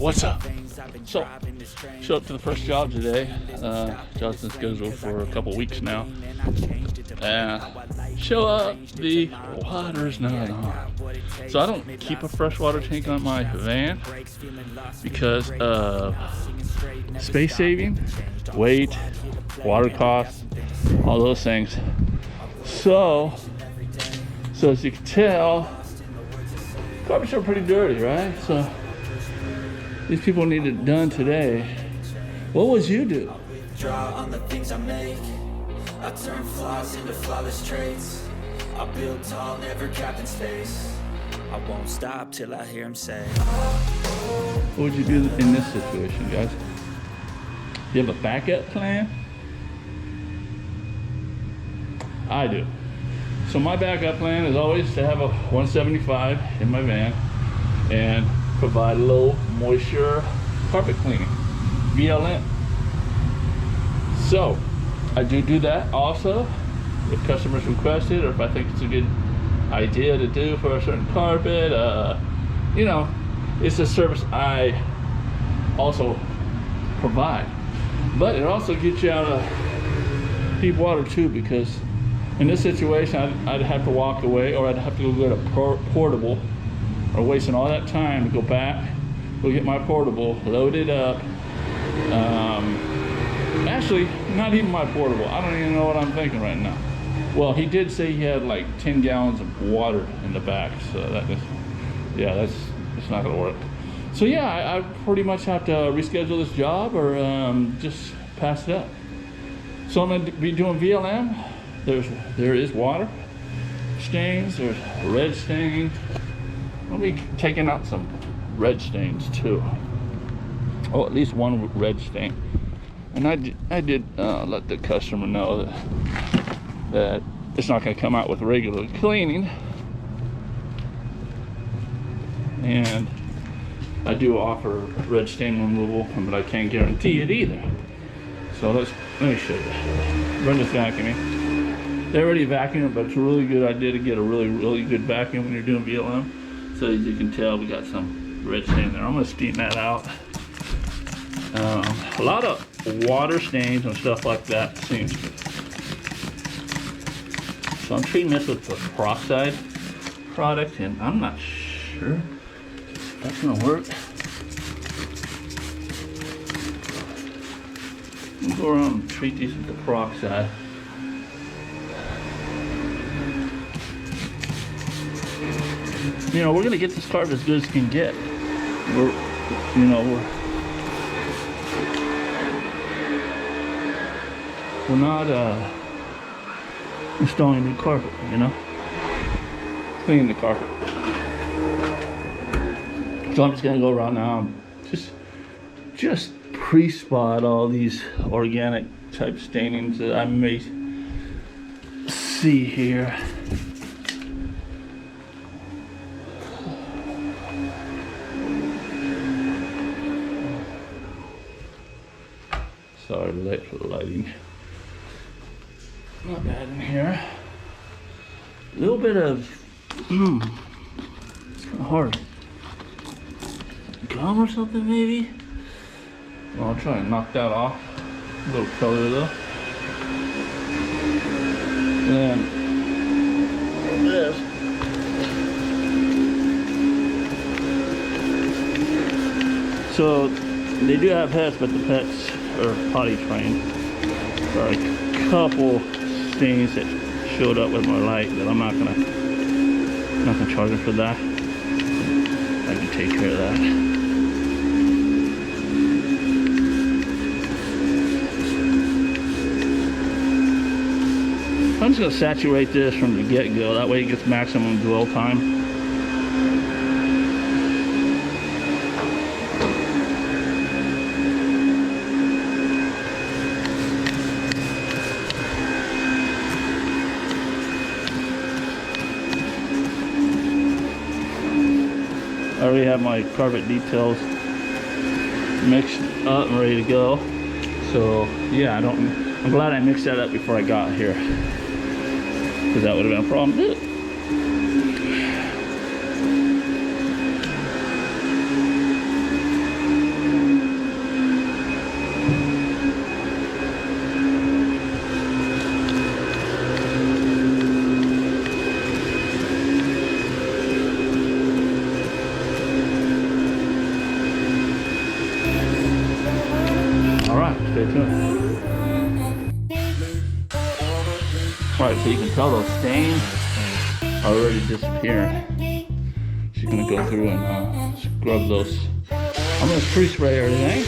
What's up? So, show up to the first job today. Job's been scheduled for a couple weeks now. Show up, the water's not on. So I don't keep a freshwater tank on my van because of space saving, weight, water costs, all those things. So as you can tell, carpets are pretty dirty, right? So these people need it done today. What would you do? Draw on the things I make. I turn flaws into flawless traits. I build tall, never capped in space. I won't stop till I hear him say, what would you do in this situation, guys? Do you have a backup plan? I do. So my backup plan is always to have a 175 in my van and provide low moisture carpet cleaning, VLM. So I do that also if customers request it, or if I think it's a good idea to do for a certain carpet. You know, it's a service I also provide, but it also gets you out of deep water too, because in this situation I'd have to walk away, or I'd have to go get a portable, or wasting all that time to go back, go get my portable, load it up. Actually, not even my portable. I don't even know what I'm thinking right now. Well, he did say he had like 10 gallons of water in the back, so it's not gonna work. So yeah, I pretty much have to reschedule this job, or just pass it up. So I'm gonna be doing VLM. There is water stains, there's red stains. I'll be taking out some red stains too. Oh, at least one red stain. And I did let the customer know that it's not going to come out with regular cleaning. And I do offer red stain removal, but I can't guarantee it either. So let me show you. Brenda's vacuuming. They already vacuumed, but it's a really good idea to get a really good vacuum when you're doing VLM. So as you can tell, we got some red stain there. I'm going to steam that out. A lot of water stains and stuff like that seems good. So I'm treating this with the peroxide product, and I'm not sure if that's gonna work. We'll go around and treat these with the peroxide. You know, we're gonna get this carpet as good as it can get. We're not installing new carpet, you know, cleaning the carpet. So I'm just gonna go around now and just pre-spot all these organic type stainings that I may see here. Sorry for the lighting. Not bad in here. A little bit of, it's kind of hard. Gum or something maybe? Well, I'll try and knock that off. A little color though. And then this. So they do have pets, but the pets are potty trained. There are a couple things that showed up with my light that I'm not gonna charge them for that. I can take care of that. I'm just gonna saturate this from the get-go. That way it gets maximum dwell time. I already have my carpet details mixed up and ready to go. So yeah, I'm glad I mixed that up before I got here, because that would have been a problem too. stay tuned. Alright, so you can tell those stains are already disappearing. She's gonna go through and scrub those. I'm gonna pre-spray everything.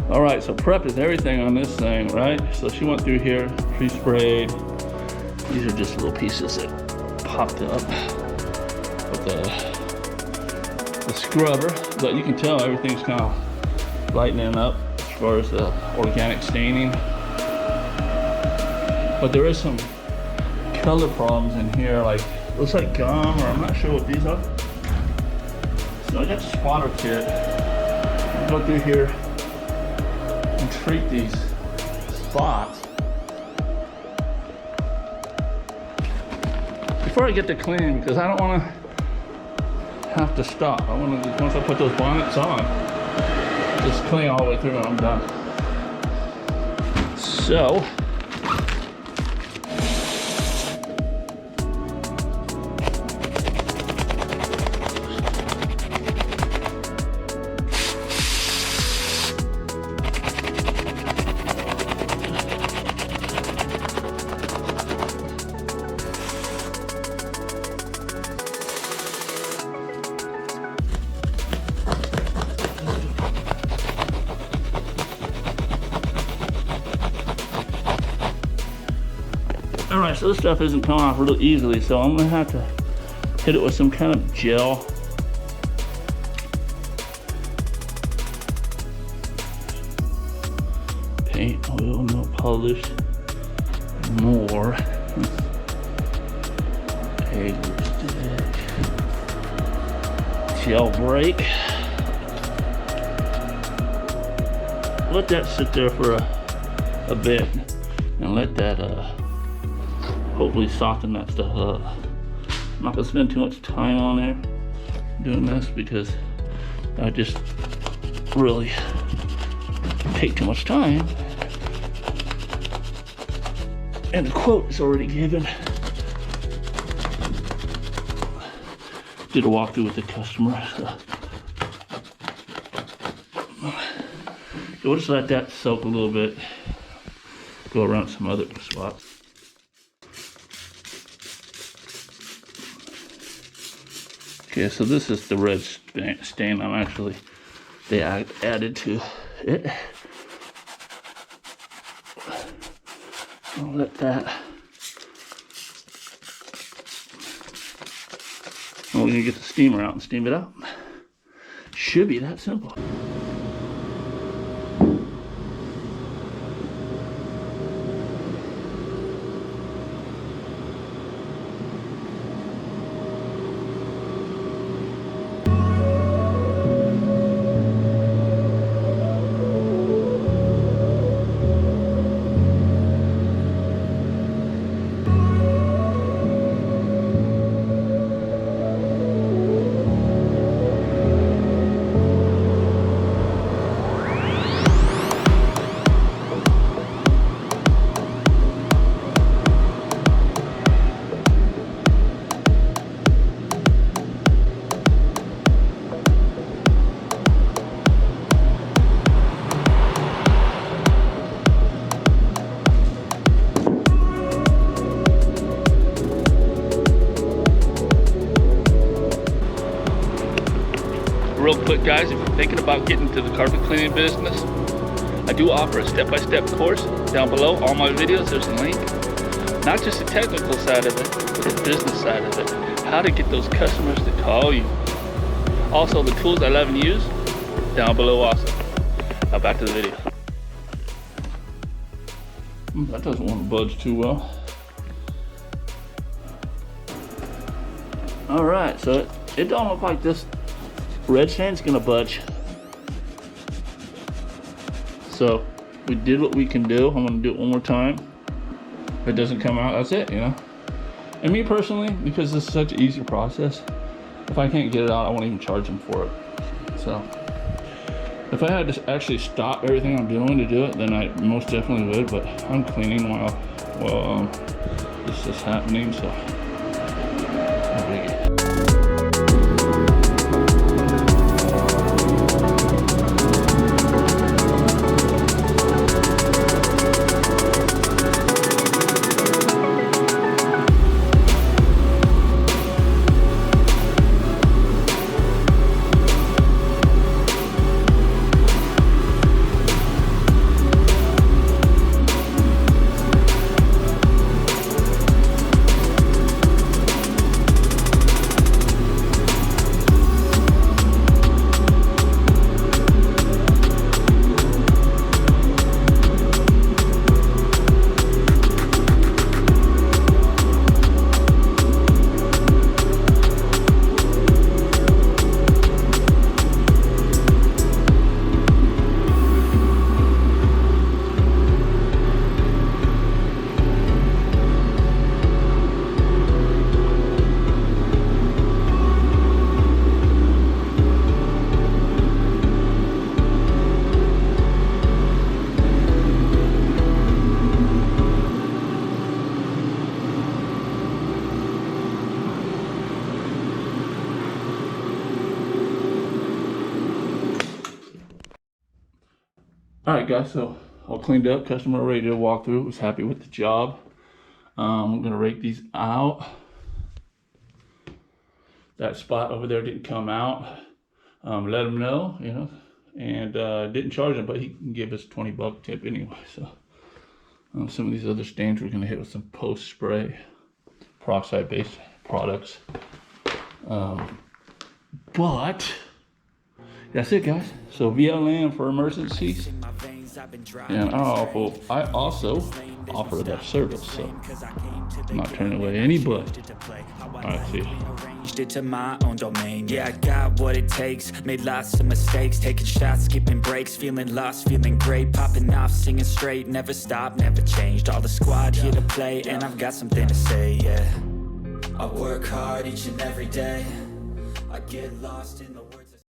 Alright, so prep is everything on this thing, right? So she went through here, pre-sprayed. These are just little pieces that popped up with the scrubber. But you can tell everything's kind of lightening up as far as the organic staining. But there is some color problems in here, like looks like gum, or I'm not sure what these are. So I got the spotter kit. I'll go through here and treat these spots. Before I get to cleaning, because I don't want to have to stop. I want to, once I put those bonnets on, just clean all the way through and I'm done. So, alright, so this stuff isn't coming off real easily, so I'm gonna have to hit it with some kind of gel. Paint, oil, no polish, more. Egg stick, gel break. Let that sit there for a bit and let that hopefully soften that stuff up. I'm not gonna spend too much time on there doing this because I just really take too much time. And the quote is already given. Did a walkthrough with the customer. So we'll just let that soak a little bit. Go around some other spots. Okay, so this is the red stain they added to it. I'll let that. And we're gonna get the steamer out and steam it out. Should be that simple. Real quick, guys, if you're thinking about getting into the carpet cleaning business, I do offer a step-by-step course down below. All my videos, there's a link. Not just the technical side of it, but the business side of it. How to get those customers to call you. Also, the tools I love and use, down below also. Now back to the video. That doesn't want to budge too well. All right, so it don't look like this red sand's gonna budge. So we did what we can do. I'm gonna do it one more time. If it doesn't come out, that's it, you know? And me personally, because this is such an easy process, if I can't get it out, I won't even charge them for it. So if I had to actually stop everything I'm doing to do it, then I most definitely would, but I'm cleaning while this is happening, so no biggie. All right, guys, so all cleaned up, customer ready to walk through, was happy with the job. I'm gonna rake these out. That spot over there didn't come out. Let him know, you know, and didn't charge him, but he can give us $20 tip anyway. So some of these other stains we're gonna hit with some post spray, peroxide based products. But that's it, guys. So VLN for emergencies, and I also offer that service, so I'm not turning away anybody. All right, see you. It to my own domain. Yeah, I got what it takes. Made lots of mistakes, taking shots, skipping breaks, feeling lost, feeling great, popping off, singing straight, never stopped, never changed. All the squad here to play, and I've got something to say. Yeah, I work hard each and every day. I get lost in the